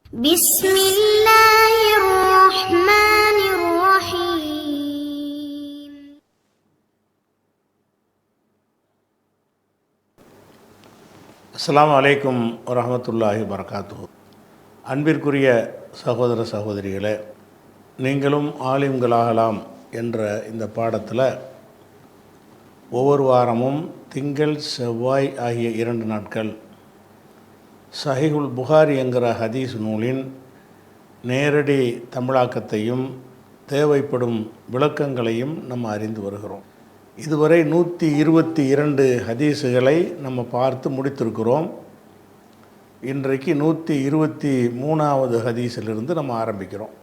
بسم الله الرحمن الرحيم. அஸ்ஸலாமு அலைக்கும் வரஹ்மத்துல்லாஹி வபரகாத்துஹு. அன்பிற்குரிய சகோதர சகோதரிகளே, நீங்களும் ஆலிம்களாகலாம் என்ற இந்த பாடத்தில் ஒவ்வொரு வாரமும் திங்கள் செவ்வாய் ஆகிய 2 நாட்கள் சஹீஹுல் புகாரி என்கிற ஹதீஸ் நூலின் நேரடி தமிழாக்கத்தையும் தேவைப்படும் விளக்கங்களையும் நம்ம அறிந்து வருகிறோம். இதுவரை 122 ஹதீஸுகளை நம்ம பார்த்து முடித்திருக்கிறோம். இன்றைக்கு 123வது ஹதீஸிலிருந்து நம்ம ஆரம்பிக்கிறோம்.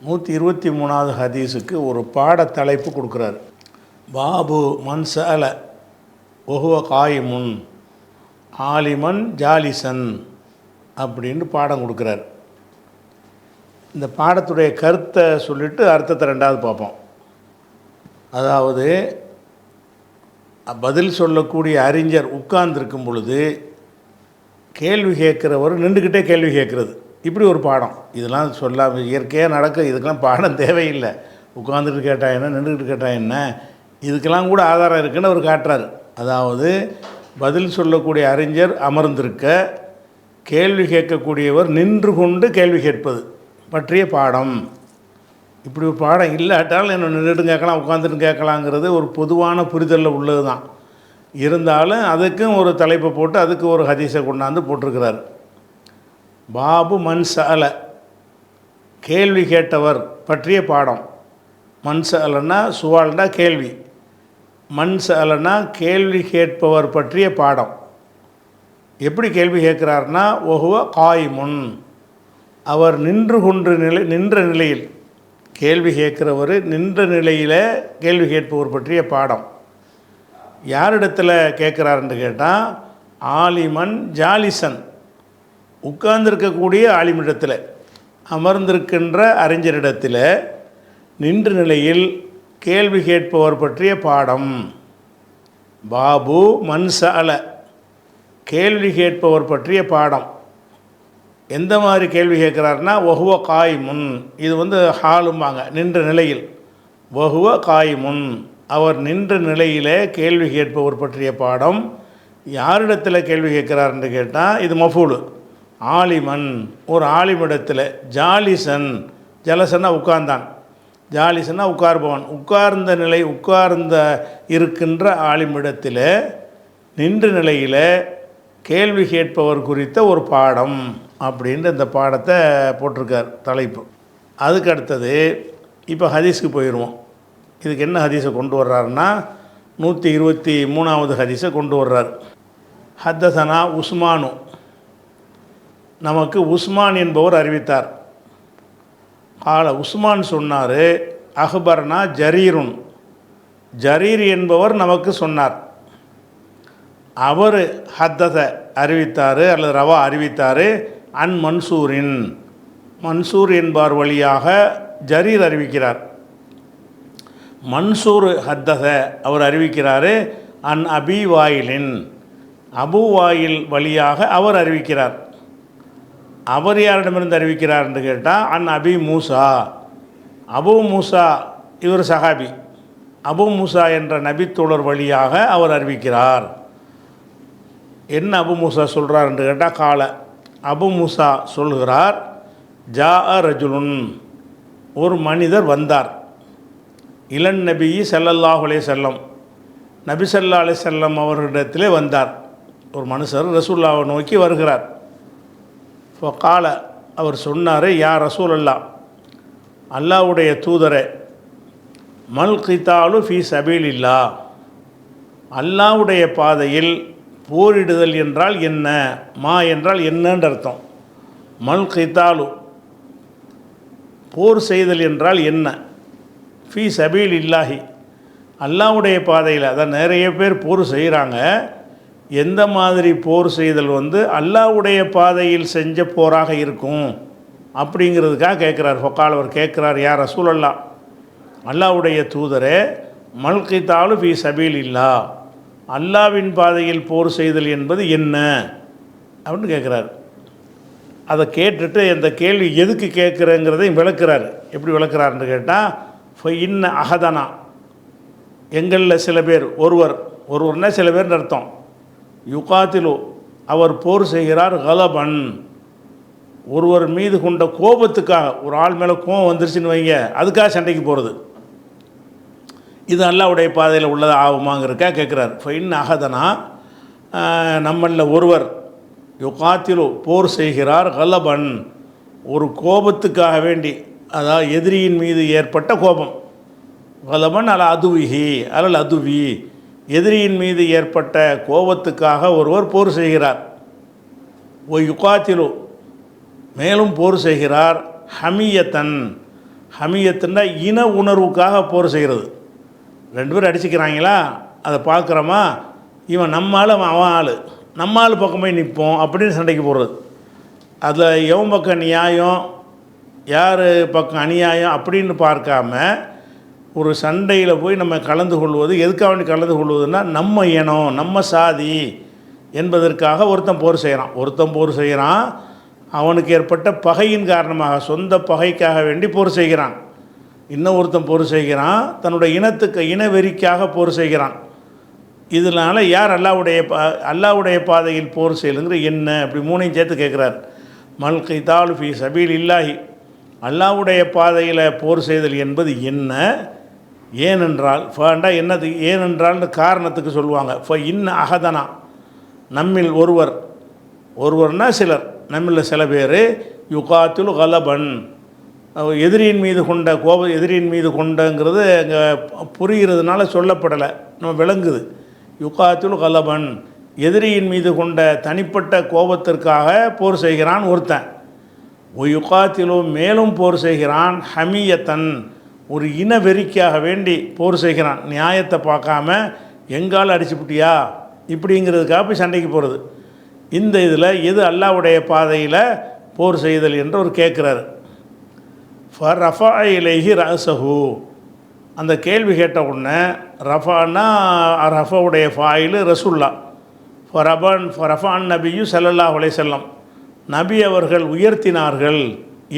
123வது ஹதீஸுக்கு ஒரு பாடத்தலைப்பு கொடுக்குறாரு. பாபு மன்சஅல ஒஹுவ காயிமுன் ஆலிமன் ஜாலிசன் அப்படின்னு பாடம் கொடுக்குறார். இந்த பாடத்துடைய கருத்தை சொல்லிவிட்டு அர்த்தத்தை ரெண்டாவது பார்ப்போம். அதாவது பதில் சொல்லக்கூடிய அறிஞர் உட்கார்ந்துருக்கும் பொழுது கேள்வி கேட்குறவர் நின்றுக்கிட்டே கேள்வி கேட்குறது, இப்படி ஒரு பாடம். இதெல்லாம் சொல்லாமல் இயற்கையாக நடக்க, இதுக்கெல்லாம் பாடம் தேவையில்லை. உட்காந்துட்டு கேட்டால் என்ன, நின்றுக்கிட்டு கேட்டால் என்ன, இதுக்கெல்லாம் கூட ஆதாரம் இருக்குன்னு அவர் காட்டுறாரு. அதாவது பதில் சொல்லக்கூடிய அறிஞர் அமர்ந்திருக்க, கேள்வி கேட்கக்கூடியவர் நின்று கொண்டு கேள்வி கேட்பது பற்றிய பாடம். இப்படி ஒரு பாடம் இல்லாட்டாலும் என்ன நின்றுட்டு கேட்கலாம், உட்காந்துட்டு கேட்கலாங்கிறது ஒரு பொதுவான புரிதலில் உள்ளது தான். இருந்தாலும் அதுக்கும் ஒரு தலைப்பை போட்டு அதுக்கு ஒரு ஹதீஸை கொண்டாந்து போட்டிருக்கிறார். பாபு மன்சஅல கேள்வி கேட்டவர் பற்றிய பாடம். மன்சஅலன்னா சுவால்னா கேள்வி, மன்சஅலனா கேள்வி கேட்பவர் பற்றிய பாடம். எப்படி கேள்வி கேட்குறாருன்னா ஒஹுவ காயிமுன், அவர் நின்ற நிலையில் கேள்வி கேட்குறவர் நின்ற நிலையில் கேள்வி கேட்பவர் பற்றிய பாடம். யாரிடத்தில் கேட்குறாருன்னு கேட்டால் ஆலிமன் ஜாலிசன், உட்கார்ந்திருக்கக்கூடிய ஆலிமிடத்தில், அமர்ந்திருக்கின்ற அறிஞரிடத்தில் நின்ற நிலையில் கேள்வி கேட்பவர் பற்றிய பாடம். பாபு மன்சஅல கேள்வி கேட்பவர் பற்றிய பாடம். எந்த மாதிரி கேள்வி கேட்குறாருன்னா ஒஹுவ காயிமுன், இது ஹாலும்பாங்க, நின்ற நிலையில். ஒஹுவ காயிமுன், அவர் நின்ற நிலையிலே கேள்வி கேட்பவர் பற்றிய பாடம். யாரிடத்தில் கேள்வி கேட்குறாருன்னு கேட்டால் இது மஃபூலு. ஆலிமன், ஒரு ஆலிமிடத்தில். ஜாலிசன், ஜலசன்னா உட்கார்ந்தான், ஜாலிசன்னா உட்கார்பவன், உட்கார்ந்த நிலை, உட்கார்ந்த இருக்கின்ற ஆலிமிடத்தில் நின்ற நிலையில் கேள்வி கேட்பவர் குறித்த ஒரு பாடம் அப்படின்ற இந்த பாடத்தை போட்டிருக்கார் தலைப்பு. அதுக்கு அடுத்தது இப்போ ஹதீஸுக்கு போயிடுவோம். இதுக்கு என்ன ஹதீஸை கொண்டு வர்றாருன்னா 123வது ஹதீஸை கொண்டு வர்றார். ஹத்தசனா உஸ்மானு, நமக்கு உஸ்மான் என்பவர் அறிவித்தார். கால உஸ்மான் சொன்னார், அஹ்பர்னா ஜரீருன், ஜரீர் என்பவர் நமக்கு சொன்னார். அவர் ஹத்தத அறிவித்தார் அல்லது ரவா அறிவித்தார். அன் மன்சூரின், மன்சூர் என்பார் வழியாக ஜரீர் அறிவிக்கிறார். மன்சூர் ஹத்தத அவர் அறிவிக்கிறார். அன் அபி வாயிலின், அபு வாயில் வழியாக அவர் அறிவிக்கிறார். அவர் யாரிடமிருந்து அறிவிக்கிறார் என்று கேட்டால் அன் அபி மூசா, அபு மூசா இவர் சஹாபி, அபு மூசா என்ற நபித்தோழர் வழியாக அவர் அறிவிக்கிறார். என்ன அபு மூசா சொல்கிறார் என்று கேட்டால் கால, அபு மூசா சொல்கிறார், ஜா ரஜுலுன், ஒரு மனிதர் வந்தார். இளன் நபி ஸல்லல்லாஹு அலைஹி வஸல்லம், நபி ஸல்லல்லாஹு அலைஹி வஸல்லம் அவர்களிடத்திலே வந்தார். ஒரு மனுஷர் ரசூலுல்லாஹ்வை நோக்கி வருகிறார். ஃபகால, அவர் சொன்னார், யா ரசூலல்லா, அல்லாஹ்வுடைய தூதரே, மல் கிதாலு ஃபீ சபீலில்லா, அல்லாஹ்வுடைய பாதையில் போரிடுதல் என்றால் என்ன, மா என்றால் என்னன்னு அர்த்தம். மல் கிதாலு போர் செய்தல் என்றால் என்ன, ஃபீ சபீலில்லாஹி அல்லாஹ்வுடைய பாதையில். அதான் நிறைய பேர் போர் செய்கிறாங்க. எந்த மாதிரி போர் செய்தல் அல்லாஹ்வுடைய பாதையில் செஞ்ச போராக இருக்கும் அப்படிங்கிறதுக்காக கேட்குறார். ஃபகால், அவர் கேட்குறார், யா ரசூலல்லா, அல்லாஹ்வுடைய தூதரே, மல் கிதாலு ஃபீ சபீலில்லா, அல்லாஹ்வின் பாதையில் போர் செய்தல் என்பது என்ன அப்படின்னு கேட்குறார். அதை கேட்டுட்டு இந்த கேள்வி எதுக்கு கேட்குறேங்கிறதையும் விளக்குறாரு. எப்படி விளக்குறாருன்னு கேட்டால், இன்ன அகதனா, எங்களில் சில பேர், ஒருவர்னா சில பேர்னு அர்த்தம், யுகாத்திலு அவர் போர் செய்கிறார், கலபன் ஒருவர் மீது கொண்ட கோபத்துக்காக, ஒரு ஆள் மேலே கோபம் வந்துருச்சுன்னு வைங்க, அதுக்காக சண்டைக்கு போகிறது, இது அல்லாஹ்வுடைய பாதையில் உள்ளது ஆகுமாங்கிறக்கா கேட்குறார். ஃபைன் அகதனா, நம்மளில் ஒருவர் யுகாத்திலு போர் செய்கிறார், கலபன் ஒரு கோபத்துக்காக வேண்டி, அதாவது எதிரியின் மீது ஏற்பட்ட கோபம், கலபன் அல அதுவிஹி அலல் அதுவி, எதிரியின் மீது ஏற்பட்ட கோபத்துக்காக ஒருவர் போர் செய்கிறார். ஓ யுகாத்திலு மேலும் போர் செய்கிறார், ஹமியத்தன், ஹமியத்துன்னா இன உணர்வுக்காக போர் செய்கிறது. ரெண்டு பேரும் அடிச்சுக்கிறாங்களா, அதை பார்க்குறோமா, இவன் நம்மால் அவன் ஆள், நம்ம ஆள் பக்கமே நிற்போம் அப்படின்னு சண்டைக்கு போடுறது. அதில் எவன் பக்கம் நியாயம் யார் பக்கம் அநியாயம் அப்படின்னு பார்க்காம ஒரு சண்டையில் போய் நம்ம கலந்து கொள்வது, எதுக்காக வேண்டி கலந்து கொள்வதுன்னா நம்ம இனம் நம்ம சாதி என்பதற்காக ஒருத்தன் போர் செய்கிறான். அவனுக்கு ஏற்பட்ட பகையின் காரணமாக, சொந்த பகைக்காக வேண்டி போர் செய்கிறான். இன்னும் ஒருத்தன் போர் செய்கிறான், தன்னுடைய இனத்துக்கு இனவெறிக்காக போர் செய்கிறான். இதனால் யார் அல்லாஹ்வுடைய பாதையில் போர் செய்யலுங்கிற என்ன, அப்படி மூணையும் சேர்த்து கேட்குறார். மல் கிதாலு ஃபீ சபீல் இல்லாஹி, அல்லாஹ்வுடைய பாதையில் போர் செய்தல் என்பது என்ன, ஏனென்றால் ஃபண்டா என்னது, ஏனென்றால்னு காரணத்துக்கு சொல்லுவாங்க. இன்ன அகதனா, நம்மில் ஒருவர்னா சிலர், நம்மில் சில பேர் யுகாத்துல் கலபன் எதிரியின் மீது கொண்ட கோபம், எதிரியின் மீது கொண்டங்கிறது அங்கே புரிகிறதுனால சொல்லப்படலை, நம்ம விளங்குது. யுகாத்துல் கலபன் எதிரியின் மீது கொண்ட தனிப்பட்ட கோபத்திற்காக போர் செய்கிறான் ஒருத்தன். யுகாத்திலும் மேலும் போர் செய்கிறான், ஹமியத்தன் ஒரு இனவெறிக்காக வேண்டி போர் செய்கிறான். நியாயத்தை பார்க்காம எங்கால் அடிச்சுப்பிட்டியா இப்படிங்கிறதுக்காக போய் சண்டைக்கு போகிறது. இந்த இதில் எது அல்லாஹ்வுடைய பாதையில் போர் செய்தல் என்று ஒரு கேட்குறாரு. ரஃபா இலைஹி ரஸஹு, அந்த கேள்வி கேட்ட உடனே ரஃபானா ரஃபாவுடைய ஃபாயிலு ரசுல்லா, ரஃபான் நபியு ஸல்லல்லாஹு அலைஹி வஸல்லம், நபி அவர்கள் உயர்த்தினார்கள்,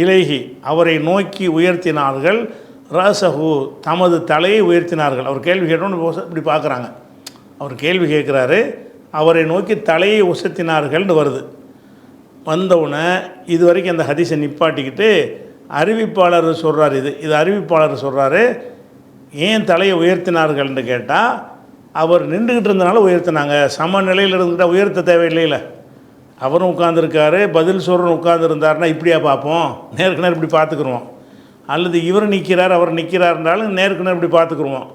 இலைஹி அவரை நோக்கி உயர்த்தினார்கள், ரஸஹு தமது தலையை உயர்த்தினார்கள். அவர் கேள்வி கேட்டோன்னு இப்படி பார்க்குறாங்க, அவர் கேள்வி கேட்குறாரு, அவரை நோக்கி தலையை உசத்தினார்கள்னு வருது. வந்தவுடனே இது வரைக்கும் அந்த ஹதீஸை நிப்பாட்டிக்கிட்டு அறிவிப்பாளர் சொல்கிறார், இது அறிவிப்பாளர் சொல்கிறாரு, ஏன் தலையை உயர்த்தினார்கள்னு கேட்டால், அவர் நின்றுக்கிட்டு இருந்தனால உயர்த்தினாங்க, சமநிலையில் இருந்துக்கிட்டால் உயர்த்த தேவையில்லையில. அவரும் உட்காந்துருக்காரு, பதில் சொல்கிறன்னு உட்காந்துருந்தாருன்னா இப்படியா பார்ப்போம், நேருக்கு நேர் இப்படி பார்த்துக்குருவோம். அல்லது இவர் நிற்கிறார் அவர் நிற்கிறாருன்றாலும் நேருக்கு நேர் இப்படி பார்த்துக்குருவோம்.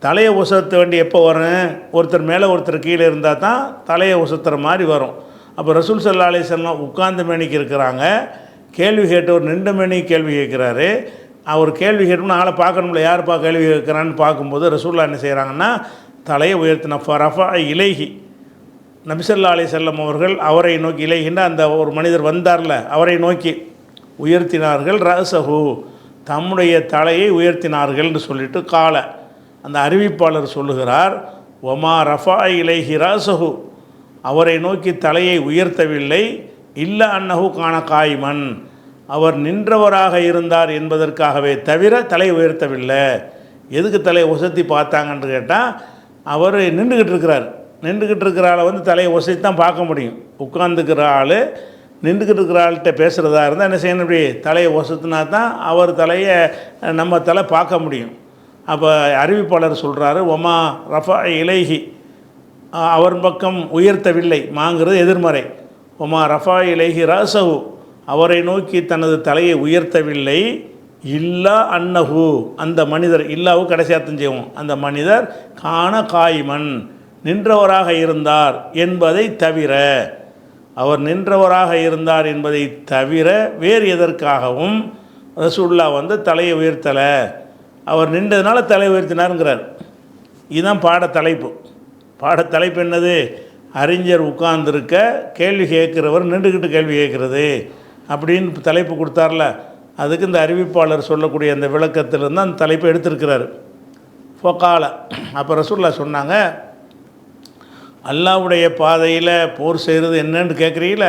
தலையை உசத்த வேண்டி எப்போ வரும், ஒருத்தர் மேலே ஒருத்தர் கீழே இருந்தால் தான் தலையை உசத்துற மாதிரி வரும். அப்போ ரசூல் ஸல்லல்லாஹு அலைஹி வஸல்லம் உட்கார்ந்த மேனிக்கு இருக்கிறாங்க, கேள்வி கேட்டவர் நின்ற மேனிக்கு கேள்வி கேட்குறாரு. அவர் கேள்வி கேட்டோம்னா ஆளை பார்க்கணும்ல, யாருப்பா கேள்வி கேட்குறான்னு பார்க்கும்போது ரசூல்லா என்ன செய்கிறாங்கன்னா தலையை உயர்த்தின ரஃபா இலைஹி, நபி ஸல்லல்லாஹு அலைஹி வஸல்லம் அவர்கள் அவரை நோக்கி, இலைஹின்னா அந்த ஒரு மனிதர் வந்தார்ல அவரை நோக்கி உயர்த்தினார்கள், ரஸஹு தம்முடைய தலையை உயர்த்தினார்கள்னு சொல்லிட்டு கால அந்த அறிவிப்பாளர் சொல்லுகிறார், ஒமா ரஃபா இலைஹி ரஸஹு அவரை நோக்கி தலையை உயர்த்தவில்லை, இல்ல அன்னஹு கான காயிமன் அவர் நின்றவராக இருந்தார் என்பதற்காகவே தவிர தலை உயர்த்தவில்லை. எதுக்கு தலையை உசத்தி பார்த்தாங்கன்னு கேட்டால், அவர் நின்றுக்கிட்டு இருக்கிற ஆளை வந்து தலையை உசத்தி தான் பார்க்க முடியும். உட்காந்துக்கிற ஆள் நின்றுக்கிட்டு இருக்கிற ஆள்கிட்ட பேசுகிறதா இருந்தால் என்ன செய்யணும், இப்படி தலையை ஒசத்துனா தான் அவர் தலையை நம்ம தலை பார்க்க முடியும். அப்போ அறிவிப்பாளர் சொல்கிறாரு, ஒமா ரஃபா இலைஹி அவர் பக்கம் உயர்த்தவில்லை, மாங்கிறது எதிர்மறை. ஒமா ரஃபா இலைஹி ரஸஹு அவரை நோக்கி தனது தலையை உயர்த்தவில்லை, இல்லா அன்னஹு அந்த மனிதர், இல்லாவு கடைசியாத்தம் செய்வோம், அந்த மனிதர் கான காயிமன் நின்றவராக இருந்தார் என்பதை தவிர, அவர் நின்றவராக இருந்தார் என்பதை தவிர வேறு எதற்காகவும் ரசூலுல்லா வந்து தலையை உயர்த்தலை, அவர் நின்றதுனால தலை உயர்த்தினாருங்கிறார். இதுதான் பாடத்தலைப்பு என்னது, அறிஞர் உட்கார்ந்துருக்க கேள்வி கேட்குறவர் நின்றுக்கிட்டு கேள்வி கேட்குறது அப்படின்னு தலைப்பு கொடுத்தார்ல, அதுக்கு இந்த அறிவிப்பாளர் சொல்லக்கூடிய அந்த விளக்கத்திலிருந்து அந்த தலைப்பை எடுத்திருக்கிறார். ஃபொகால அப்போ ரசூலுல்லா சொன்னாங்க, அல்லாஹ்வுடைய பாதையில் போர் செய்கிறது என்னன்னு கேட்குறீங்கள,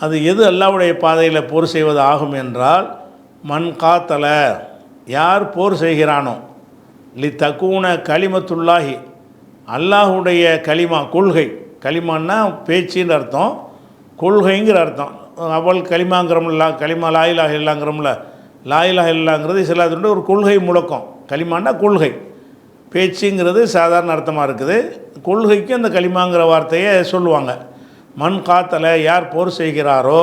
அது எது அல்லாஹ்வுடைய பாதையில் போர் செய்வது ஆகும் என்றால், மன் காத்தல, யார் போர் செய்கிறானோ, லி தக்கூன கலிமத்துல்லாஹி, அல்லாஹுடைய கலிமா கொள்கை, கலிமான்னா பேச்சின்னு அர்த்தம், கொள்கைங்கிற அர்த்தம். அவள் கலிமாங்கிறோம்ல, கலிமா லாயிலாக இல்லாங்கிறோம்ல, லாயிலாக இல்லாங்கிறது இஸ்லாத்தினுடைய ஒரு கொள்கை முழக்கம். கலிமான்னா கொள்கை, பேச்சுங்கிறது சாதாரண அர்த்தமாக இருக்குது. கொள்கைக்கு அந்த கலிமாங்கிற வார்த்தையை சொல்லுவாங்க. மண் காத்தல, யார் போர் செய்கிறாரோ,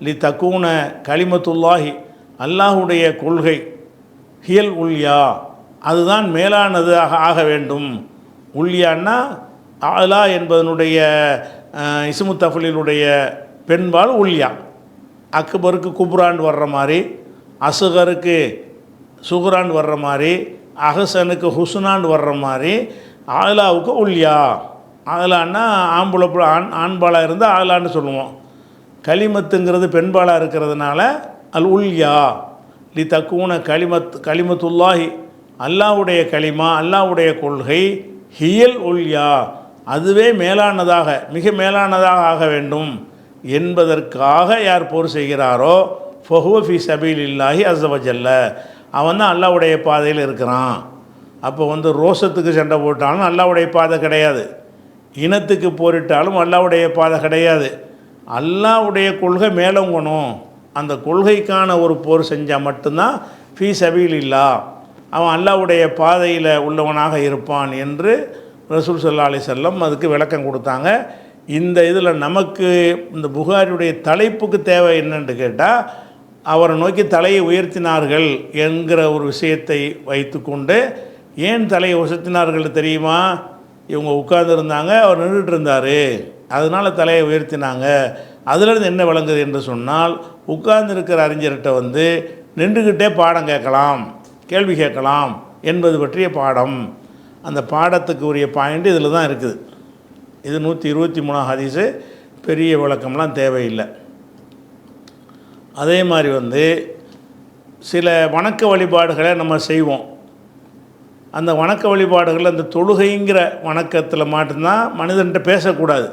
லி தக்கூன கலிமத்துல்லாஹி, அல்லாஹுடைய கொள்கை, ஹியல் உல்யா, அதுதான் மேலானது ஆக வேண்டும். உல்யான்னா அலா என்பதனுடைய இஸ்மு தஃபீலுடைய பெண்பால் உல்யா. அக்பருக்கு குப்ரான் வர்ற மாதிரி, அசுகருக்கு சுகுரான் வர்ற மாதிரி, அஹசனுக்கு ஹுஸ்னான் வர்ற மாதிரி, ஆலாவுக்கு உல்யா. ஆலான்னா ஆண்பாலாக இருந்தால் ஆலான்னு சொல்லுவோம். கலிமத்துங்கிறது பெண்பாலாக இருக்கிறதுனால அல் உல்யா. லி தக்கூன கலிமத்துல்லாஹி, அல்லாஹ்வுடைய கலிமா, அல்லாஹ்வுடைய கொள்கை, ஹியல் உல்யா, அதுவே மேலானதாக, மிக மேலானதாக ஆக வேண்டும் என்பதற்காக யார் போர் செய்கிறாரோ, ஃபஹுவ ஃபி சபீலில்லாஹி அஸ்ஸ வஜல்ல, அவன் தான் அல்லாஹ்வுடைய பாதையில் இருக்கிறான். அப்போ ரோசத்துக்கு சண்டை போட்டாலும் அல்லாஹ்வுடைய பாதை கிடையாது, இனத்துக்கு போரிட்டாலும் அல்லாஹ்வுடைய பாதை கிடையாது. அல்லாஹ்வுடைய கொள்கை மேலோங்கணும், அந்த கொள்கைக்கான ஒரு போர் செஞ்சால் மட்டும்தான் ஃபீ சபீலில்லா, அவன் அல்லாஹ்வுடைய பாதையில் உள்ளவனாக இருப்பான் என்று ரசூல் ஸல்லல்லாஹு அலைஹி வஸல்லம் அதுக்கு விளக்கம் கொடுத்தாங்க. இந்த இதில் நமக்கு இந்த புகாரியுடைய தலைப்புக்கு தேவை என்னன்னு கேட்டால், அவரை நோக்கி தலையை உயர்த்தினார்கள் என்கிற ஒரு விஷயத்தை வைத்து கொண்டு, ஏன் தலையை உயர்த்தினார்கள் தெரியுமா? இவங்க உட்கார்ந்துருந்தாங்க, அவர் நின்றுட்டு இருந்தார், அதனால் தலையை உயர்த்தினாங்க. அதிலிருந்து என்ன விளங்குது என்று சொன்னால், உட்கார்ந்துருக்கிற அறிஞர்கிட்ட நின்றுக்கிட்டே பாடம் கேட்கலாம், கேள்வி கேட்கலாம் என்பது பற்றிய பாடம். அந்த பாடத்துக்கு உரிய பாயிண்ட் இதில் தான் இருக்குது. இது 123 ஹதீஸு, பெரிய விளக்கம்லாம் தேவையில்லை. அதே மாதிரி சில வணக்க வழிபாடுகளை நம்ம செய்வோம். அந்த வணக்க வழிபாடுகளில் அந்த தொழுகைங்கிற வணக்கத்தில் மட்டும்தான் மனிதன்கிட்ட பேசக்கூடாது.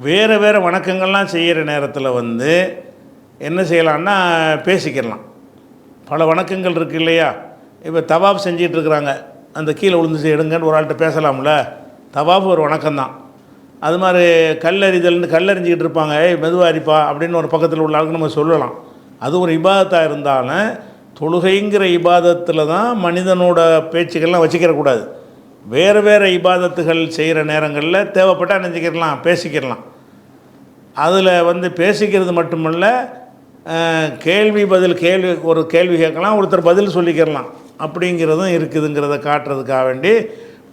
வேறு வேறு வணக்கங்கள்லாம் செய்கிற நேரத்தில் என்ன செய்யலான்னா பேசிக்கிடலாம். பல வணக்கங்கள் இருக்குது இல்லையா? இப்போ தவாப் செஞ்சிகிட்ருக்குறாங்க, அந்த கீழே விழுந்து எடுங்கன்னு ஒரு ஆள்கிட்ட பேசலாம்ல, தவாப் ஒரு வணக்கம்தான். அது மாதிரி கல்லறிதல்னு கல்லறிஞ்சிக்கிட்டு இருப்பாங்க, மெதுவாக அரிப்பா அப்படின்னு ஒரு பக்கத்தில் உள்ள ஆளுக்கு நம்ம சொல்லலாம். அது ஒரு இபாதத்தாக இருந்தாலும், தொழுகைங்கிற இபாதத்தில் தான் மனிதனோட பேச்சுக்கள்லாம் வச்சுக்கிறக்கூடாது. வேறு வேறு இபாதத்துகள் செய்கிற நேரங்களில் தேவைப்பட்டால் நினச்சிக்கிடலாம், பேசிக்கிடலாம். அதில் பேசிக்கிறது மட்டுமல்ல, கேள்வி பதில், ஒரு கேள்வி கேட்கலாம், ஒருத்தர் பதில் சொல்லிக்கிறலாம், அப்படிங்கிறதும் இருக்குதுங்கிறத காட்டுறதுக்காக வேண்டி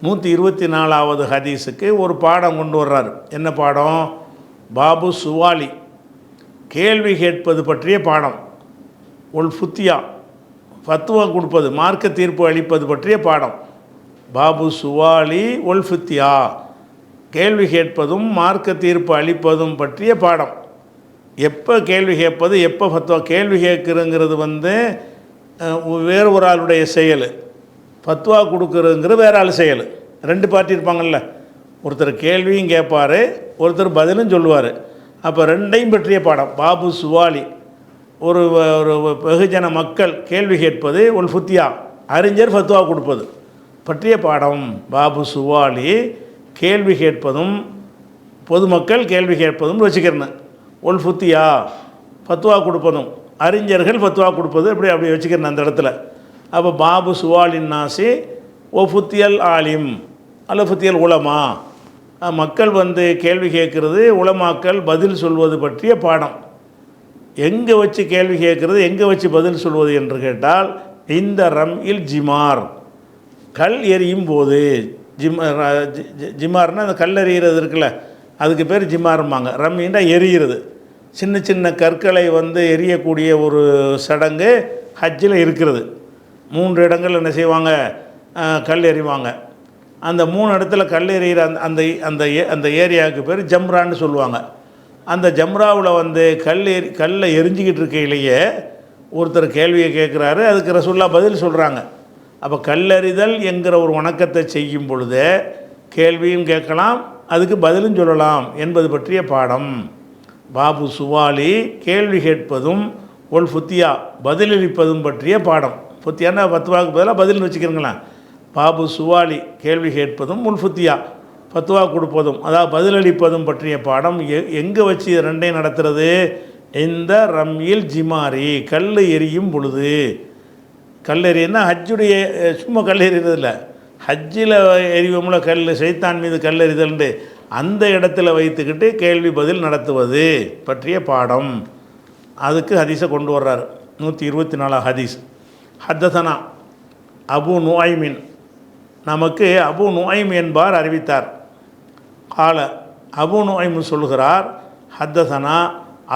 124வது ஹதீஸுக்கு ஒரு பாடம் கொண்டு வர்றாரு. என்ன பாடம்? பாபு சுவாலி, கேள்வி கேட்பது பற்றிய பாடம். உல் ஃபுத்தியா, ஃபத்துவா கொடுப்பது, மார்க்க தீர்ப்பு அளிப்பது பற்றிய பாடம். பாபு சுவாலி உல் ஃபுத்தியா, கேள்வி கேட்பதும் மார்க்க தீர்ப்பு அளிப்பதும் பற்றிய பாடம். எப்போ கேள்வி கேட்பது, எப்போ ஃபத்துவா? கேள்வி கேட்குறங்கிறது வேறு ஒரு ஆளுடைய செயல், ஃபத்வா கொடுக்குறதுங்கிற வேறு ஆள் செயல். ரெண்டு பார்ட்டி இருப்பாங்கள்ல, ஒருத்தர் கேள்வியும் கேட்பார், ஒருத்தர் பதிலும் சொல்லுவார். அப்போ ரெண்டையும் பற்றிய பாடம் பாபு சுவாலி. ஒரு வெகுஜன மக்கள் கேள்வி கேட்பது, ஒரு ஃபுத்தியா அறிஞர் ஃபத்வா கொடுப்பது பற்றிய பாடம். பாபு சுவாலி, கேள்வி கேட்பதும் பொதுமக்கள் கேள்வி கேட்பதும் வச்சுக்கிறேன். ஒல் ஃபுத்தியா, ஃபத்வா கொடுப்பதும் அறிஞர்கள் ஃபத்வா கொடுப்பது, அப்படி வச்சுக்கிறேன் அந்த இடத்துல. அப்போ பாபு சுவாலின் நாசி ஓ ஃபுத்தியல் ஆலிம் அல்ல ஃபுத்தியல் உலமா, மக்கள் கேள்வி கேட்குறது, உலமாக்கள் பதில் சொல்வது பற்றிய பாடம். எங்கே வச்சு கேள்வி கேட்குறது, எங்கே வச்சு பதில் சொல்வது என்று கேட்டால், இந்த இல் ஜிமார், கல் எரியும் போது. ஜிமார்னால் அந்த கல் எறிகிறது இருக்குல்ல, அதுக்கு பேர் ஜிமாரும்பாங்க. ரம்மின்னா எரிகிறது. சின்ன சின்ன கற்களை எரியக்கூடிய ஒரு சடங்கு ஹஜ்ஜில் இருக்கிறது. 3 இடங்கள் என்ன செய்வாங்க, கல் எறிவாங்க. அந்த 3 இடத்துல கல் எறிகிற அந்த ஏரியாவுக்கு பேர் ஜம்ரான்னு சொல்லுவாங்க. அந்த ஜம்ராவில் கல்லை எரிஞ்சிக்கிட்டு இருக்கையிலேயே ஒருத்தர் கேள்வியை கேட்குறாரு, அதுக்கு ரசூல்லா பதில் சொல்கிறாங்க. அப்போ கல்லறிதல் என்கிற ஒரு வணக்கத்தை செய்யும் பொழுது கேள்வியும் கேட்கலாம், அதுக்கு பதிலும் சொல்லலாம் என்பது பற்றிய பாடம். பாபு சுவாலி கேள்வி கேட்பதும் ஒல் ஃபுத்தியா பதிலளிப்பதும் பற்றிய பாடம். ஃபுத்தியானா ஃபத்வாவுக்கு பதிலாக பதில்னு வச்சுக்கிறீங்களேன். பாபு சுவாலி கேள்வி கேட்பதும் உல் ஃபுத்தியா ஃபத்வா கொடுப்பதும், அதாவது பதிலளிப்பதும் பற்றிய பாடம். எங்கே வச்சு இது ரெண்டையும் நடத்துறது? இந்த ரம்யில் ஜிமாரி கல் எரியும் பொழுது. கல் எறியன்னா ஹஜ்ஜுடைய சும்மா கல் எறிகிறதில்ல, ஹஜ்ஜில் எரிவோம்ல கல், சைத்தான் மீது கல் எறிதல்ண்டு அந்த இடத்துல வைத்துக்கிட்டு கேள்வி பதில் நடத்துவது பற்றிய பாடம். அதுக்கு ஹதீஸை கொண்டு வர்றார். 124 ஹதீஸ். ஹத்தசனா அபு நுஐமின், நமக்கு அபு நுஐம் என்பார் அறிவித்தார். கால அபு நுஐம் சொல்கிறார், ஹத்தசனா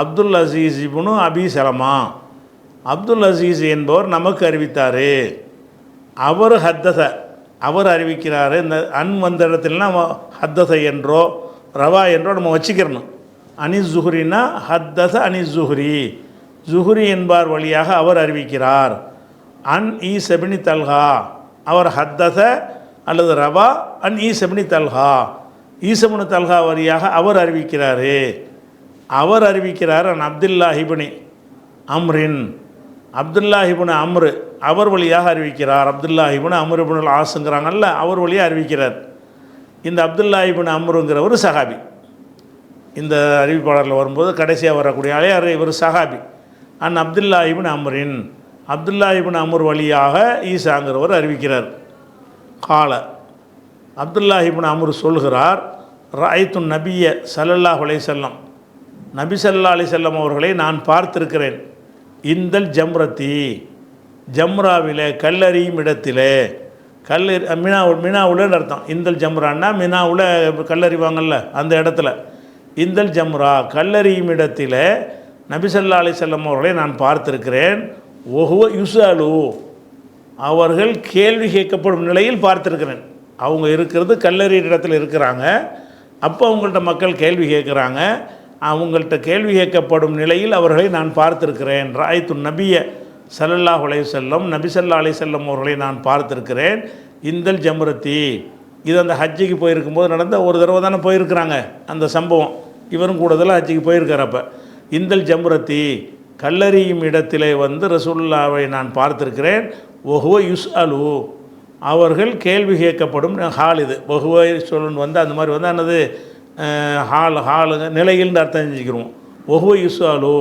அப்துல் அசீஸ் இப்னு அபி சலமா, அப்துல் அசீஸ் என்பவர் நமக்கு அறிவித்தார். அவர் ஹத்தச அவர் அறிவிக்கிறார். இந்த வந்த இடத்துலலாம் ஹத்தச என்றோ ரவா என்றோ நம்ம வச்சுக்கிறணும். அனிஸ் ஜுஹ்ரின்னா ஹத்தச அனிஸ் ஜுஹ்ரி, ஜுஹ்ரி என்பார் வழியாக அவர் அறிவிக்கிறார். அன் ஈசபினி தல்ஹா, அவர் ஹத்தச அல்லது ரவா அன் ஈசபினி தல்ஹா, ஈசபினு தல்ஹா வழியாக அவர் அறிவிக்கிறார். அவர் அறிவிக்கிறார் அன் அப்துல்லாஹிபினி அம்ரின், அப்துல்லாஹிபின் அம்ரு அவர் வழியாக அறிவிக்கிறார். அப்துல்லாஹிபின் அம்ரு இப்னுல் ஆஸுங்கிறாங்கல்ல, அவர் வழியாக அறிவிக்கிறார். இந்த அப்துல்லாஹிபின் அம்ருங்கிறவர் சஹாபி. இந்த அறிவிப்பாளரில் வரும்போது கடைசியாக வரக்கூடிய ஆளே இவர் சஹாபி. அன் அப்துல்லாஹிபின் அம்ரின், அப்துல்லாஹிபின் அம்ர் வழியாக ஈசாங்கிறவர் அறிவிக்கிறார். கால அப்துல்லாஹிபின் அம்ரு சொல்கிறார், ராய்த்து நபிய ஸல்லல்லாஹு அலைஹி வஸல்லம், நபி ஸல்லல்லாஹு அலைஹி வஸல்லம் அவர்களை நான் பார்த்திருக்கிறேன். இந்தல் ஜம்ரத்தி, ஜம்ராவில் கல்லறியும் இடத்திலே, மினாவுலன்னு அர்த்தம். இந்தல் ஜம்ரான்னா மினாவில் கல்லறிவாங்கள்ல அந்த இடத்துல. இந்தல் ஜம்ரா கல்லறியும் இடத்தில் நபி ஸல்லல்லாஹு அலைஹி வஸல்லம் அவர்களை நான் பார்த்திருக்கிறேன். ஒஹுவ யுஸாலு, அவர்கள் கேள்வி கேட்கப்படும் நிலையில் பார்த்திருக்கிறேன். அவங்க இருக்கிறது கல்லறிய இடத்துல இருக்கிறாங்க. அப்போ அவங்கள்ட்ட மக்கள் கேள்வி கேட்குறாங்க. அவங்கள்ட்ட கேள்வி கேட்கப்படும் நிலையில் அவர்களை நான் பார்த்திருக்கிறேன். ராய்த்து நபிய ஸல்லல்லாஹு அலைஹி வஸல்லம், நபி ஸல்லல்லாஹு அலைஹி வஸல்லம் அவர்களை நான் பார்த்திருக்கிறேன். இந்தல் ஜம்ரத்தி, இது அந்த ஹஜ்ஜிக்கு போயிருக்கும்போது நடந்த ஒரு தடவை தானே போயிருக்கிறாங்க அந்த சம்பவம். இவரும் கூடுதலாக ஹஜ்ஜிக்கு போயிருக்கிறப்ப இந்தல் ஜம்ரத்தி கல்லறியும் இடத்திலே ரசூலுல்லாவை நான் பார்த்திருக்கிறேன். ஒஹுவ யுஸ்அலு, அவர்கள் கேள்வி கேட்கப்படும் ஹால். இது ஒஹுவ சொல்லுன்னு அந்த மாதிரி என்னது ஹாலுங்க நிலையில்னு அர்த்தம் செஞ்சுக்கிறோம். ஒஹுவ யுஸ்அலு,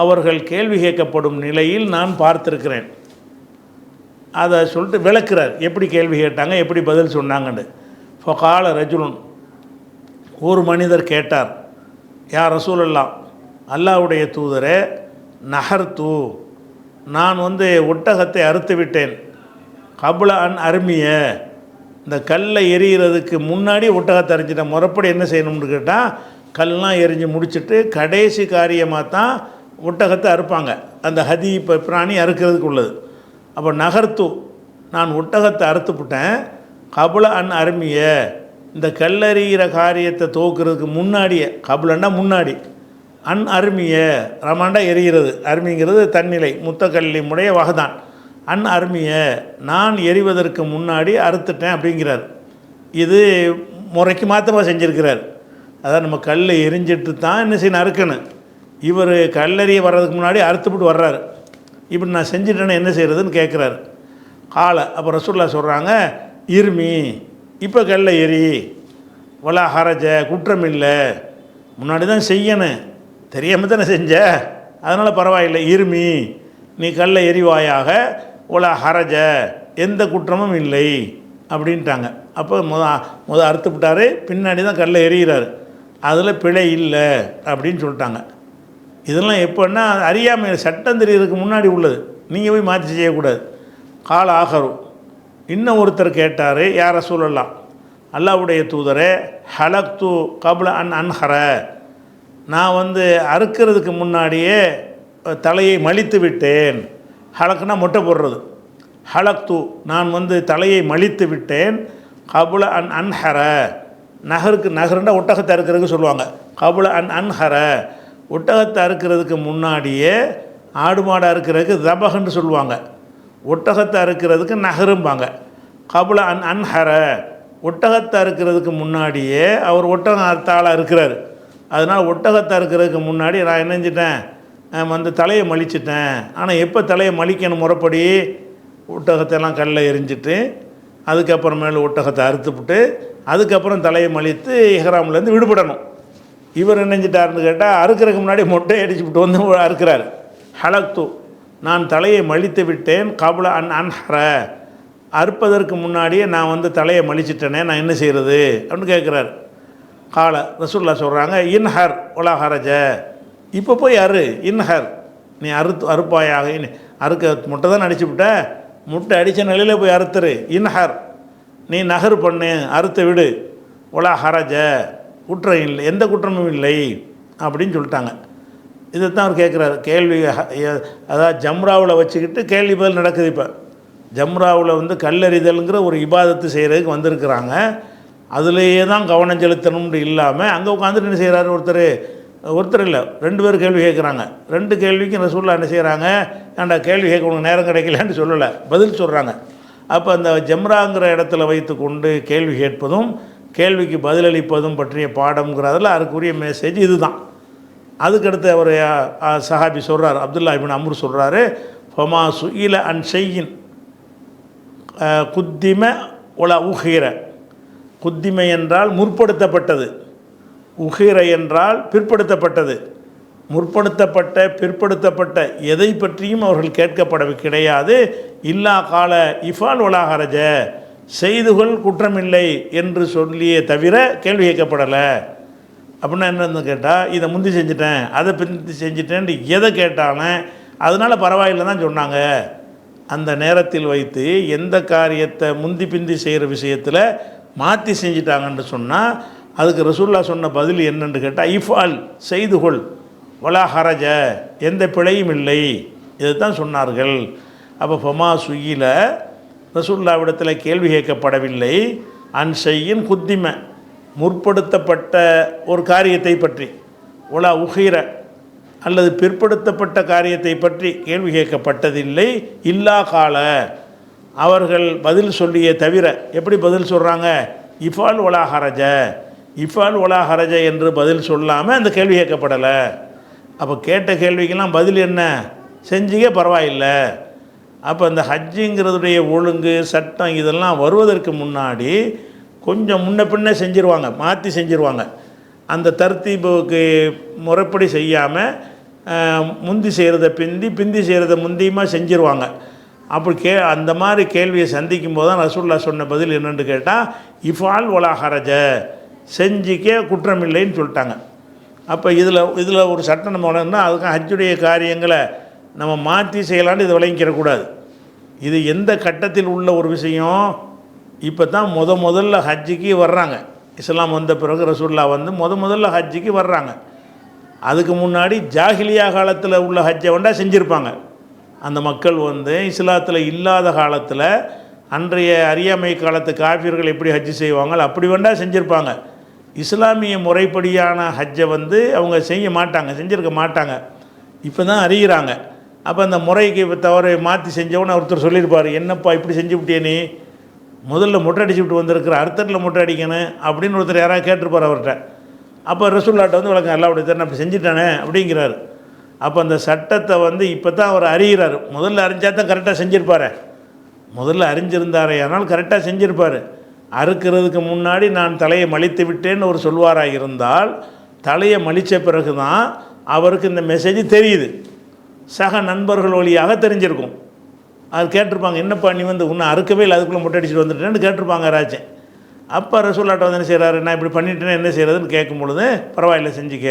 அவர்கள் கேள்வி கேட்கப்படும் நிலையில் நான் பார்த்திருக்கிறேன். அதை சொல்லிட்டு விளக்குறார், எப்படி கேள்வி கேட்டாங்க, எப்படி பதில் சொன்னாங்கன்னு. ஃபகால ரஜுலுன், ஒரு மனிதர் கேட்டார், யா ரசூலல்லாஹ், அல்லாஹ்வுடைய தூதரே, நஹர்து, நான் ஒட்டகத்தை அறுத்து விட்டேன். கபுல அன் அருமிய, இந்த கல்லை எரிகிறதுக்கு முன்னாடி ஒட்டகத்தை அரிஞ்சிட்டேன். முறைப்படி என்ன செய்யணும்னு கேட்டால், கல்லாம் எரிஞ்சு முடிச்சுட்டு கடைசி காரியமாக தான் ஒட்டகத்தை அறுப்பாங்க. அந்த ஹதி பிராணி அறுக்கிறதுக்கு உள்ளது. அப்போ நகர்த்து, நான் ஒட்டகத்தை அறுத்துவிட்டேன். கபுல அன் அருமிய, இந்த கல்லறிகிற காரியத்தை துவக்கிறதுக்கு முன்னாடியே, கபுலன்னா முன்னாடி, அன் அருமிய ரமாண்டா எரிகிறது, அருமிங்கிறது தன்னிலை முத்தக்கல்லி முடைய வகைதான். அன் அருமிய, நான் எரிவதற்கு முன்னாடி அறுத்துட்டேன் அப்படிங்கிறார். இது முறைக்கு மாற்றமாக செஞ்சுருக்கிறார். அதான் நம்ம கல் எரிஞ்சிட்டு தான் என்ன செய்யணும், அறுக்கணும். இவர் கல்லறிய வர்றதுக்கு முன்னாடி அறுத்துப்பட்டு வர்றாரு. இப்படி நான் செஞ்சுட்டேன்னு என்ன செய்கிறதுன்னு கேட்குறாரு. காலை அப்போ ரசூலுல்லாஹ் சொல்கிறாங்க, இருமி, இப்போ கல்லை எரி, வலா ஹரஜ, குற்றம் இல்லை. முன்னாடி தான் செய்யணும், தெரியாமல் தானே செஞ்ச, அதனால் பரவாயில்லை, இருமி, நீ கல்லை எரிவாயாக, வலா ஹரஜ, எந்த குற்றமும் இல்லை அப்படின்ட்டாங்க. அப்போ முத அறுத்துவிட்டார், பின்னாடி தான் கல்லை எரிகிறார், அதில் பிழை இல்லை அப்படின்னு சொல்லிட்டாங்க. இதெல்லாம் எப்போன்னா அறியாமல் சட்டம் தெரியறதுக்கு முன்னாடி உள்ளது, நீங்கள் போய் மாற்றி செய்யக்கூடாது. கால ஆகரும், இன்னும் ஒருத்தர் கேட்டார், யா ரசூலல்லாஹ், அல்லாஹ்வுடைய தூதரே, ஹலக்து கபுல அன் அன்ஹர, நான் அறுக்கிறதுக்கு முன்னாடியே தலையை மலித்து விட்டேன். ஹலக்குனா மொட்டை போடுறது. ஹலக்து, நான் தலையை மலித்து விட்டேன். கபுல அன் அன்ஹர, நகருக்கு, நகருண்டா ஒட்டகத்தை அறுக்கிறதுக்கு சொல்லுவாங்க. கபுல அன் அன்ஹர, ஒட்டகத்தை அறுக்கிறதுக்கு முன்னாடியே, ஆடு மாடை அறுக்கிறதுக்கு தபகன்னு சொல்லுவாங்க, ஒட்டகத்தை அறுக்கிறதுக்கு நகரும்பாங்க. கபுல அன் அன்ஹர, ஒட்டகத்தை அறுக்கிறதுக்கு முன்னாடியே அவர் ஒட்டகம் அறுத்தாளாக இருக்கிறார். அதனால் ஒட்டகத்தை அறுக்கிறதுக்கு முன்னாடி நான் என்ன செஞ்சிட்டேன், வந்து தலையை மலிச்சிட்டேன். ஆனால் எப்போ தலையை மலிக்கணும் முறைப்படி, ஒட்டகத்தையெல்லாம் கல்லில் எரிஞ்சிட்டு அதுக்கப்புறமேல ஒட்டகத்தை அறுத்துவிட்டு அதுக்கப்புறம் தலையை மலித்து இஹ்ராம்லேருந்து விடுபடணும். இவர் என்ன செஞ்சிட்டாருன்னு கேட்டால், அறுக்கிறதுக்கு முன்னாடி மொட்டை அடிச்சுவிட்டு வந்து அறுக்கிறார். ஹலக்து, நான் தலையை மலித்து விட்டேன். கபுல அன்ஹர, அறுப்பதற்கு முன்னாடியே நான் வந்து தலையை மலிச்சிட்டேனே, நான் என்ன செய்கிறது அப்படின்னு கேட்குறாரு. கால ரசூலுல்லாஹ் சொல்கிறாங்க, இன்ஹர் ஒலா ஹரஜ, இப்போ போய் அறு, இன்ஹர், நீ அறுப்பாயாக, அறுக்க முட்டை தான் அடிச்சு விட்ட, முட்டை அடித்த நிலையில் போய் அறுத்துரு. இன்ஹர், நீ நகர் பண்ணு, அறுத்து விடு. ஒலா ஹரஜ, குற்றம் இல்லை, எந்த குற்றமும் இல்லை அப்படின்னு சொல்லிட்டாங்க. இதைத்தான் அவர் கேட்குறாரு. கேள்வி அதாவது ஜம்ராவில் வச்சுக்கிட்டு கேள்வி பதில் நடக்குது. இப்போ ஜம்ராவில் வந்து கல்லறிதல்ங்கிற ஒரு இபாதத்து செய்கிறதுக்கு வந்திருக்கிறாங்க. அதுலேயே தான் கவனம் செலுத்தணும்னு இல்லாமல் அங்கே உட்காந்துட்டு என்ன செய்கிறாரு, ஒருத்தர் இல்லை 2 பேர் கேள்வி கேட்குறாங்க. 2 கேள்விக்கும் ரசூலுல்லாஹ் என்ன செய்கிறாங்க, ஏன்டா கேள்வி கேட்க உனக்கு நேரம் கிடைக்கலன்னு சொல்லலை, பதில் சொல்கிறாங்க. அப்போ அந்த ஜம்ராங்கிற இடத்துல வைத்து கொண்டு கேள்வி கேட்பதும் கேள்விக்கு பதிலளிப்பதும் பற்றிய பாடம்ங்கிறதில் அதுக்குரிய மெசேஜ் இதுதான். அதுக்கடுத்து அவர் சஹாபி சொல்கிறார், அப்துல்லா இப்னு அம்ர் சொல்கிறாரு, ஃபமா சுயில அன் ஷையின் குத்திம ஒலா உஹீர. குத்திமை என்றால் முற்படுத்தப்பட்டது, உஹீர என்றால் பிற்படுத்தப்பட்டது. முற்படுத்தப்பட்ட பிற்படுத்தப்பட்ட எதை பற்றியும் அவர்கள் கேட்கப்பட கிடையாது. இல்லா கால இஃபால் ஒலா ஹரஜ, செய்துகள் குற்றமில்லை என்று சொல்லியே தவிர கேள்வி கேட்கப்படலை. அப்படின்னா என்னன்னு கேட்டால், இதை முந்தி செஞ்சுட்டேன், அதை பிந்தி செஞ்சுட்டேன்ட்டு எதை கேட்டானே அதனால் பரவாயில்லை தான் சொன்னாங்க. அந்த நேரத்தில் வைத்து எந்த காரியத்தை முந்தி பிந்தி செய்கிற விஷயத்தில் மாற்றி செஞ்சிட்டாங்கன்னு சொன்னால் அதுக்கு ரசூலுல்லாஹ் சொன்ன பதில் என்னென்னு கேட்டால், இஃபால், செய்துகொள், வலா ஹரஜ, எந்த பிழையும் இல்லை, இதை தான் சொன்னார்கள். அப்போ ஃபமா சுயில, ரசூலுல்லாஹ்விடத்தில் கேள்வி கேட்கப்படவில்லை. அன் ஷையின் குத்திம, முற்படுத்தப்பட்ட ஒரு காரியத்தை பற்றி, ஒலா உஹீர அல்லது பிற்படுத்தப்பட்ட காரியத்தை பற்றி கேள்வி கேட்கப்பட்டதில்லை. இல்லா கால, அவர்கள் பதில் சொல்லியே தவிர. எப்படி பதில் சொல்கிறாங்க, இஃபால் ஒலா ஹரஜ, இஃபால் ஒலா ஹரஜ என்று பதில் சொல்லாமல் அந்த கேள்வி கேட்கப்படலை. அப்போ கேட்ட கேள்விக்கெல்லாம் பதில் என்ன, செஞ்சுக்க பரவாயில்லை. அப்போ அந்த ஹஜ்ஜுங்கிறதுடைய ஒழுங்கு சட்டம் இதெல்லாம் வருவதற்கு முன்னாடி கொஞ்சம் முன்ன பின்ன செஞ்சுருவாங்க, மாற்றி செஞ்சுருவாங்க. அந்த தர்த்தீபுக்கு முறைப்படி செய்யாமல் முந்தி செய்கிறத பிந்தி, பிந்தி செய்கிறத முந்தியுமா செஞ்சுருவாங்க. அப்படி அந்த மாதிரி கேள்வியை சந்திக்கும் போது தான் ரசூலுல்லாஹ் சொன்ன பதில் என்னென்னு கேட்டால், இஃபால் ஒலா ஹரஜ, செஞ்சிக்க குற்றமில்லைன்னு சொல்லிட்டாங்க. அப்போ இதில் ஒரு சட்டம் நம்ம வளர்ந்தா, அதுக்கு ஹஜ்ஜுடைய காரியங்களை நம்ம மாற்றி செய்யலான்னு இதை விளங்கிக்கிறக்கூடாது. இது எந்த கட்டத்தில் உள்ள ஒரு விஷயம், இப்போ தான் முதல்ல ஹஜ்ஜுக்கு வர்றாங்க. இஸ்லாம் வந்த பிறகு ரசூலுல்லாஹ் வந்து முதல்ல ஹஜ்ஜுக்கு வர்றாங்க. அதுக்கு முன்னாடி ஜாஹிலியா காலத்தில் உள்ள ஹஜ்ஜை வேண்டா செஞ்சுருப்பாங்க. அந்த மக்கள் வந்து இஸ்லாத்தில் இல்லாத காலத்தில், அன்றைய அறியாமை காலத்து காஃபிர்கள் எப்படி ஹஜ்ஜு செய்வாங்க அப்படி வேண்டா செஞ்சுருப்பாங்க. இஸ்லாமிய முறைப்படியான ஹஜ்ஜை வந்து அவங்க செய்ய மாட்டாங்க, செஞ்சுருக்க மாட்டாங்க. இப்போ தான் அறிகிறாங்க. அப்போ அந்த முறைக்கு தவறை மாற்றி செஞ்சவொன்னு ஒருத்தர் சொல்லியிருப்பார், என்னப்பா இப்படி செஞ்சு விட்டியே, நீ முதல்ல மொட்டை அடிச்சு விட்டு வந்திருக்கிற, அர்த்தத்தில் மொட்டை அடிக்கணும் அப்படின்னு ஒருத்தர் யாராவது கேட்டிருப்பார் அவர்கிட்ட. அப்போ ரசூலுல்லாஹ்ட்ட வந்து வழக்கம் எல்லாம் அப்படி தான் அப்படி செஞ்சுட்டானே அப்படிங்கிறாரு. அப்போ அந்த சட்டத்தை வந்து இப்போ தான் அவர் அறிகிறார். முதல்ல அறிஞ்சால் தான் கரெக்டாக செஞ்சுருப்பார். முதல்ல அறிஞ்சிருந்தாரே ஆனால் கரெக்டாக செஞ்சுருப்பார். அறுக்கிறதுக்கு முன்னாடி நான் தலையை மலித்து விட்டேன்னு ஒரு சொல்வாராக இருந்தால், தலையை மலித்த பிறகு தான் அவருக்கு இந்த மெசேஜ் தெரியுது. சக நண்பர்கள் வழியாக தெரிஞ்சிருக்கும். அது கேட்டிருப்பாங்க, என்னப்பா நீ வந்து இன்னும் அறுக்கவே இல்லை, அதுக்குள்ளே முட்டை அடிச்சுட்டு வந்துட்டேன்னு கேட்டிருப்பாங்க யாராச்சும். அப்போ ரசூலுல்லாஹ் வந்து என்ன செய்கிறாரு, நான் இப்படி பண்ணிட்டேன்னா என்ன செய்கிறதுன்னு கேட்கும் பொழுது, பரவாயில்லை செஞ்சுக்க.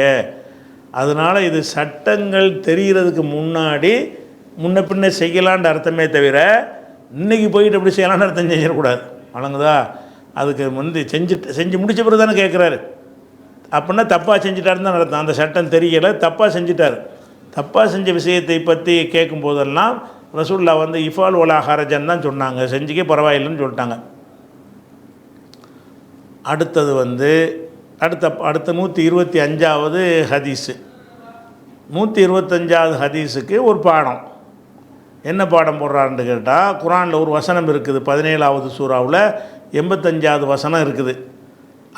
அதனால் இது சட்டங்கள் தெரிகிறதுக்கு முன்னாடி முன்ன பின்ன செய்யலான்ற அர்த்தமே தவிர, இன்றைக்கி போயிட்டு எப்படி செய்யலான்னு அர்த்தம் செஞ்சிடக்கூடாது. வழங்குதா? அதுக்கு வந்து செஞ்சு முடித்த பிறகு தானே கேட்குறாரு. அப்படின்னா தப்பாக செஞ்சுட்டாருன்னு தான் அர்த்தம். அந்த சட்டம் தெரியலை, தப்பாக செஞ்சுட்டார். தப்பாக செஞ்ச விஷயத்தை பற்றி கேட்கும் போதெல்லாம் ரசூலுல்லாஹ் வந்து இஃபால் ஒலா ஹரஜன் தான் சொன்னாங்க, செஞ்சுக்க பரவாயில்லைன்னு சொல்லிட்டாங்க. அடுத்தது வந்து அடுத்த 125வது ஹதீஸு. 125வது ஹதீஸுக்கு ஒரு பாடம். என்ன பாடம் போடுறாருன்னு கேட்டால், குரானில் ஒரு வசனம் இருக்குது, 17வது சூறாவில் 85வது வசனம் இருக்குது.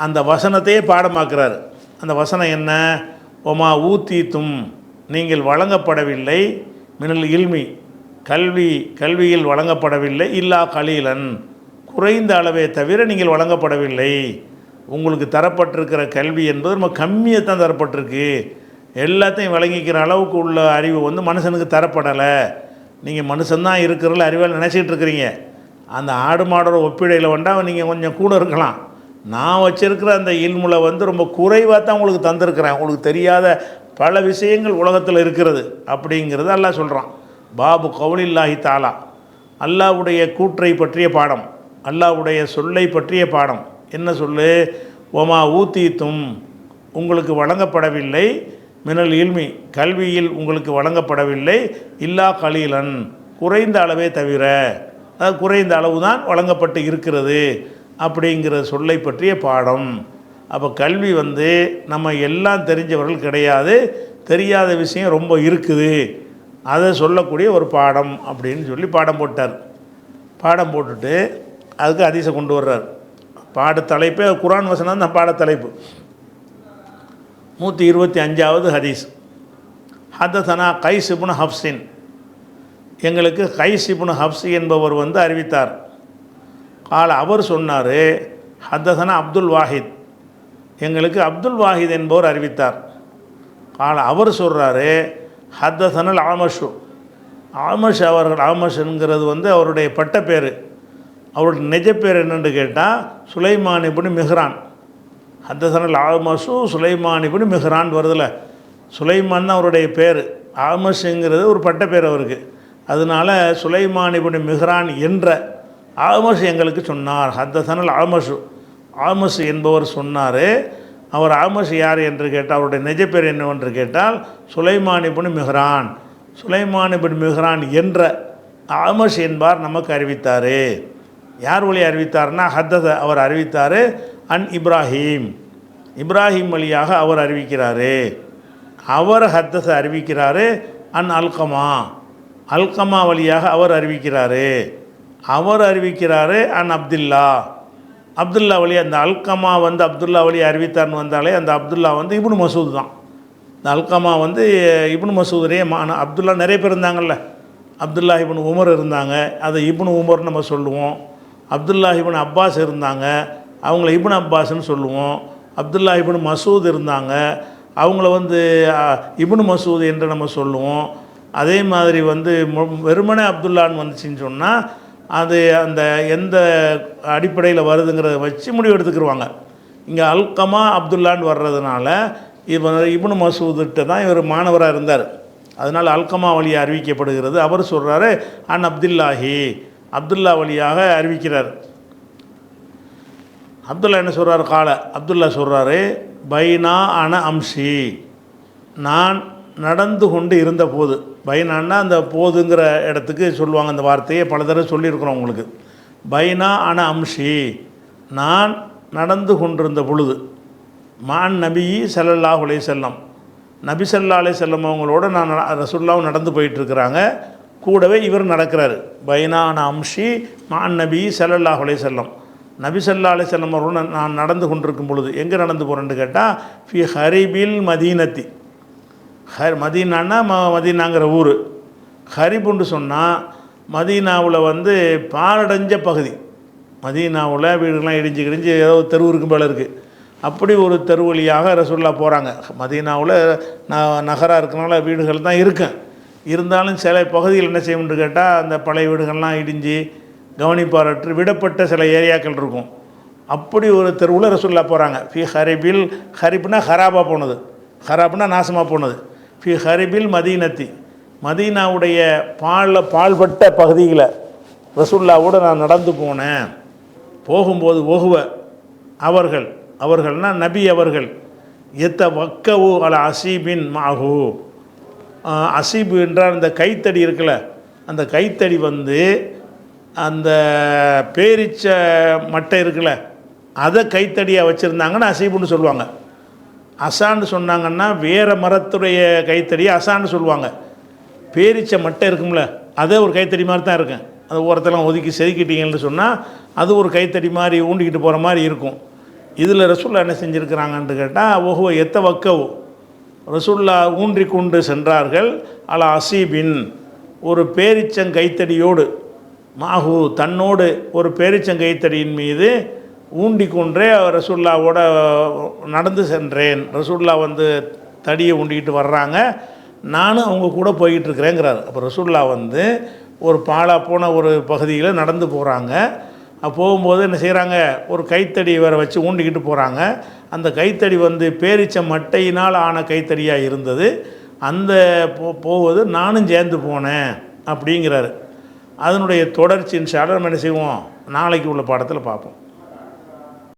அந்த வசனத்தையே பாடமாக்குறாரு. அந்த வசனம் என்ன? ஒமா ஊத்தீத்தும், நீங்கள் வழங்கப்படவில்லை, மினல் இல்மி, கல்வியில் வழங்கப்படவில்லை, இல்லா கலீலன், குறைந்த அளவே தவிர நீங்கள் வழங்கப்படவில்லை. உங்களுக்கு தரப்பட்டிருக்கிற கல்வி என்பது ரொம்ப கம்மியாக தான் தரப்பட்டிருக்கு. எல்லாத்தையும் வழங்கிக்கிற அளவுக்கு உள்ள அறிவு வந்து மனுஷனுக்கு தரப்படலை. நீங்கள் மனுஷன்தான் இருக்கிறல அறிவால் நினச்சிக்கிட்டு இருக்கிறீங்க. அந்த ஆடு மாடோட ஒப்பிடையில் வந்தால் நீங்கள் கொஞ்சம் கூட இருக்கலாம். நான் வச்சுருக்கிற அந்த இல்முல வந்து ரொம்ப குறைவாக தான் உங்களுக்கு தந்திருக்கிறேன். உங்களுக்கு தெரியாத பல விஷயங்கள் உலகத்தில் இருக்கிறது அப்படிங்கிறது அல்லாஹ் சொல்கிறான். பாபு கவுலில்லாஹி தாலா, அல்லாஹ்வுடைய கூற்றை பற்றிய பாடம், அல்லாஹ்வுடைய சொல்லை பற்றிய பாடம். என்ன சொல்லு? ஒமா ஊத்தீத்தும், உங்களுக்கு வழங்கப்படவில்லை, மினல் இல்மி, கல்வியில் உங்களுக்கு வழங்கப்படவில்லை, இல்லா கலீலன், குறைந்த அளவே தவிர, அதாவது குறைந்த அளவு தான் வழங்கப்பட்டு இருக்கிறது அப்படிங்கிற சொல்லை பற்றிய பாடம். அப்போ கல்வி வந்து நம்ம எல்லாம் தெரிஞ்சவர்கள் கிடையாது, தெரியாத விஷயம் ரொம்ப இருக்குது, அதை சொல்லக்கூடிய ஒரு பாடம் அப்படின்னு சொல்லி பாடம் போட்டார். பாடம் போட்டுட்டு அதுக்கு ஹதீஸை கொண்டு வர்றார். பாடத்தலைப்பே குர்ஆன் வசனம் தான் பாடத்தலைப்பு. 125வது ஹதீஸ். ஹதஸனா கைஸ் இப்னு ஹஃப்ஸின், எங்களுக்கு கைஸ் இப்னு ஹஃப்ஸ் என்பவர் வந்து அறிவித்தார். அவர் சொன்னார், ஹதஸனா அப்துல் வாஹித், எங்களுக்கு அப்துல் வாஹித் என்பவர் அறிவித்தார். அவர் சொல்கிறாரு, ஹதஸனல் ஆமஷு, ஆமஷ்ங்கிறது வந்து அவருடைய பட்ட பேர். அவருடைய நிஜ பேர் என்னென்னு கேட்டால் சுலைமான் இப்னு மிஹ்ரான். ஹதஸனல் ஆமஷு சுலைமான் இப்னு மிஹ்ரான் வருதில்ல, சுலைமான் தான் அவருடைய பேர். ஆமஷுங்கிறது ஒரு பட்ட பேர் அவருக்கு. அதனால் சுலைமான் இப்னு மிஹ்ரான் என்ற ஆமஷ் எங்களுக்கு சொன்னார். ஹதஸனல் ஆமஷு, ஆமஷ் என்பவர் சொன்னார். அவர் ஆமஷ் யார் என்று கேட்டால், அவருடைய நிஜ பேர் என்னவென்று கேட்டால் சுலைமான் இப்னு மிஹ்ரான். சுலைமான் இப்னு மிஹ்ரான் என்ற ஆமஷ் என்பார் நமக்கு அறிவித்தார். யார் வழி அறிவித்தார்னா ஹத்தஸ, அவர் அறிவித்தார். அன் இப்ராஹீம், இப்ராஹீம் வழியாக அவர் அறிவிக்கிறார். அவர் ஹத்தஸ அறிவிக்கிறார். அன் அல்கமா, அல்கமா வழியாக அவர் அறிவிக்கிறார். அவர் அறிவிக்கிறார் அன் அப்துல்லா, அப்துல்லா வழி. அந்த அல்கமா வந்து அப்துல்லா வழி அறிவித்தார்னு வந்தாலே அந்த அப்துல்லா வந்து இப்னு மசூத் தான். இந்த அல்கமா வந்து இப்னு மசூதுடைய அப்துல்லா நிறைய பேர் இருந்தாங்கல்ல. அப்துல்லா இப்னு உமர் இருந்தாங்க, அதை இப்னு உமர் நம்ம சொல்லுவோம். அப்துல்லா இப்னு அப்பாஸ் இருந்தாங்க, அவங்கள இப்னு அப்பாஸ்ன்னு சொல்லுவோம். அப்துல்லா இப்னு மசூத் இருந்தாங்க, அவங்கள வந்து இப்னு மசூத் என்று நம்ம சொல்லுவோம். அதே மாதிரி வந்து வெறுமனே அப்துல்லான்னு வந்துச்சின்னு சொன்னால் அது அந்த எந்த அடிப்படையில் வருதுங்கிறத வச்சு முடிவு எடுத்துக்கிடுவாங்க. இங்கே அல்கமா அப்துல்லான்னு வர்றதுனால இப்னு மசூதுகிட்ட தான் இவர் மாணவராக இருந்தார். அதனால் அல்கமா வழியாக அறிவிக்கப்படுகிறது. அவர் சொல்கிறாரு அன் அப்துல்லாஹி, அப்துல்லா வழியாக அறிவிக்கிறார். அப்துல்லா என்ன சொல்கிறார்? அப்துல்லா சொல்கிறாரு, பைனா அன அம்ஷி, நான் நடந்து கொண்டு இருந்த போது. பைனான்னா அந்த போதுங்கிற இடத்துக்கு சொல்லுவாங்க. அந்த வார்த்தையை பல தடவை சொல்லியிருக்கிறோம் உங்களுக்கு. பைனா அன அம்ஷி, நான் நடந்து கொண்டிருந்த பொழுது. மான் நபி ஸல்லல்லாஹு அலைஹி வஸல்லம், நபி ஸல்லல்லாஹு அலைஹி வஸல்லம் அவங்களோட நான் ரசூலுல்லாஹ் நடந்து போயிட்டுருக்கிறாங்க, கூடவே இவர் நடக்கிறாரு. பைனான அம்ஷி மான் நபி ஸல்லல்லாஹு அலைஹி வஸல்லம், நபி ஸல்லல்லாஹு அலைஹி வஸல்லம் அவரோட நான் நடந்து கொண்டிருக்கும் பொழுது. எங்கே நடந்து போகிறேன்னு கேட்டால் ஃபி ஹரிபில் மதீனத்தி, மதீனான்னா மதீனாங்கிற ஊர். ஹரிபுன்னு சொன்னால் மதீனாவில் வந்து பாழடைஞ்ச பகுதி. மதீனாவில் வீடுகள்லாம் இடிஞ்சு கிடிஞ்சு ஏதோ தெரு இருக்கும் போல இருக்குது. அப்படி ஒரு தெரு வழியாக ரசூலுல்லாஹ் போகிறாங்க. மதீனாவில் நகராக இருக்கிறனால வீடுகள் தான் இருக்கும். இருந்தாலும் சில பகுதிகள் என்ன செய்யணும்னு கேட்டால் அந்த பழைய வீடுகள்லாம் இடிஞ்சு கவனிப்பாரற்று விடப்பட்ட சில ஏரியாக்கள் இருக்கும். அப்படி ஒரு தெருவில் ரசூலுல்லாஹ் போகிறாங்க. ஃபி ஹரிபில், ஹரிப்னா ஹராபாக போனது, ஹராப்னா நாசமாக போனது. ஃபி ஹரிபில் மதீனத்தி, மதீனாவுடைய பால்பட்ட பகுதியில் ரசூலுல்லாவோடு நான் நடந்து போனேன். போகும்போது அவர்கள்னால் நபி அவர்கள் எத்த வக்கவு அல அசீபின் மாகு, அசீபு என்றால் அந்த கைத்தடி இருக்குல்ல, அந்த கைத்தடி வந்து அந்த பேரிச்ச மட்டை இருக்குல்ல, அதை கைத்தடியாக வச்சுருந்தாங்கன்னு அசீபுன்னு சொல்லுவாங்க. அசான்னு சொன்னாங்கன்னா வேறு மரத்துடைய கைத்தடியை அசான்னு சொல்லுவாங்க. பேரிச்ச மட்டை இருக்கும்ல, அதே ஒரு கைத்தடி மாதிரி தான் இருக்கும். அது ஓரத்தெல்லாம் ஒதுக்கி செதுக்கிட்டீங்கன்னு சொன்னால் அது ஒரு கைத்தடி மாதிரி ஊண்டிக்கிட்டு போகிற மாதிரி இருக்கும். இதில் ரசூல்லா என்ன செஞ்சுருக்கிறாங்கன்னு கேட்டால் ஒஹுவ எத்த வக்கவு, ரசூல்லா ஊன்றி கொண்டு சென்றார்கள் அலா அசீபின், ஒரு பேரிச்சங்கைத்தடியோடு, மாஹு தன்னோடு ஒரு பேரிச்சங்கைத்தடியின் மீது ஊண்டி கொன்றே ரசூல்லாவோட நடந்து சென்றேன். ரசூல்லா வந்து தடியை ஊண்டிக்கிட்டு வர்றாங்க, நானும் அவங்க கூட போய்கிட்டு இருக்கிறேங்கிறார். அப்போ ரசூல்லா வந்து ஒரு பாலா போன ஒரு பகுதியில் நடந்து போகிறாங்க. போகும்போது என்ன செய்கிறாங்க, ஒரு கைத்தடி வேறு வச்சு ஊண்டிக்கிட்டு போகிறாங்க. அந்த கைத்தடி வந்து பேரிச்ச மட்டையினால் ஆன கைத்தடியாக இருந்தது. அந்த போவது நானும் சேர்ந்து போனேன் அப்படிங்கிறாரு. அதனுடைய தொடர்ச்சி இன்ஷா அல்லாஹ் நம்ம என்ன செய்வோம், நாளைக்கு உள்ள பாடத்தில் பார்ப்போம்.